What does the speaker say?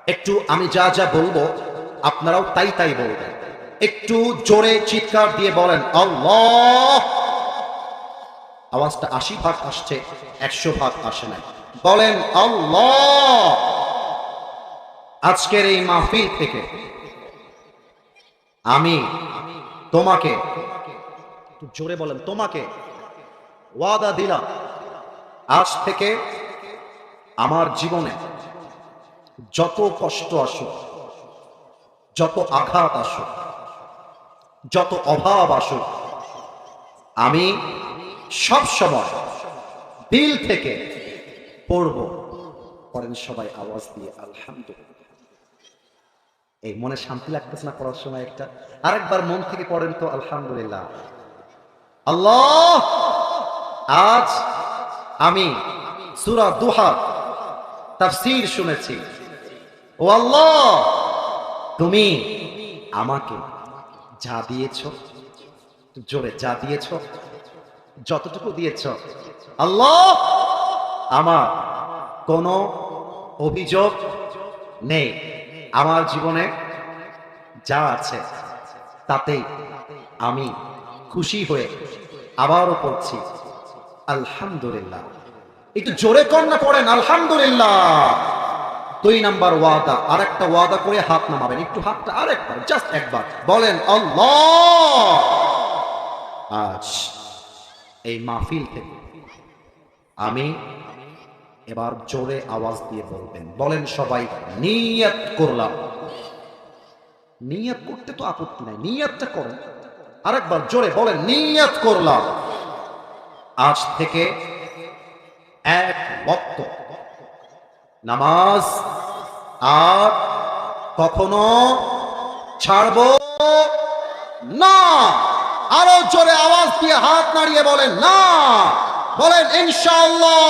একটু আমি যা যা বলবো আপনারাও তাই তাই বলবেন। একটু জোরে চিৎকার দিয়ে বলেন আল্লাহ। আওয়াজটা ৮০ ভাগ আসছে, ১০০ ভাগ আসে নাই। বলেন আল্লাহ। আজকের এই মাহফিল থেকে আমি তোমাকে, একটু জোরে বলেন, তোমাকে ওয়াদা দিলাম, আজ থেকে আমার জীবনে যত কষ্ট আসুক, যত আঘাত আসুক, যত অভাব আসুক, আমি সব সময় দিল থেকে পড়ব। পড়েন সবাই আওয়াজ দিয়ে আলহামদুলিল্লাহ। এই মনে শান্তি লাগতেছে না পড়ার সময়? একটা আরেকবার মন থেকে পড়েন তো আলহামদুলিল্লাহ। আল্লাহ, আজ আমি সূরা দুহা তাফসীর শুনেছি। ও আল্লাহ, তুমি আমাকে যা দিয়েছ, জোরে যা দিয়েছ, যতটুকু দিয়েছ, আল্লাহ আমার কোনো অভিযোগ নেই। আমার জীবনে যা আছে তাতেই আমি খুশি হয়ে আবারও পড়ছি আলহামদুলিল্লাহ। একটু জোরে কন্যা পড়েন আলহামদুলিল্লাহ। ২ নাম্বার ওয়াদা, আরেকটা ওয়াদা করে হাত নামাবেন। একটু হাতটা আরেকবার, জাস্ট একবার বলেন আল্লাহ। আজ এই মাহফিল থেকে আমি, এবার জোরে আওয়াজ দিয়ে বলবেন, বলেন সবাই নিয়ত করলাম। নিয়ত করতে তো আপত্তি নাই, নিয়তটা করেন। আরেকবার জোরে বলেন নিয়ত করলাম, আজ থেকে এক ওয়াক্ত নামাজ আর কখনো ছাড়ব না। আরো জোরে আওয়াজ দিয়ে হাত নাড়িয়ে বলেন না। বলেন ইনশাআল্লাহ।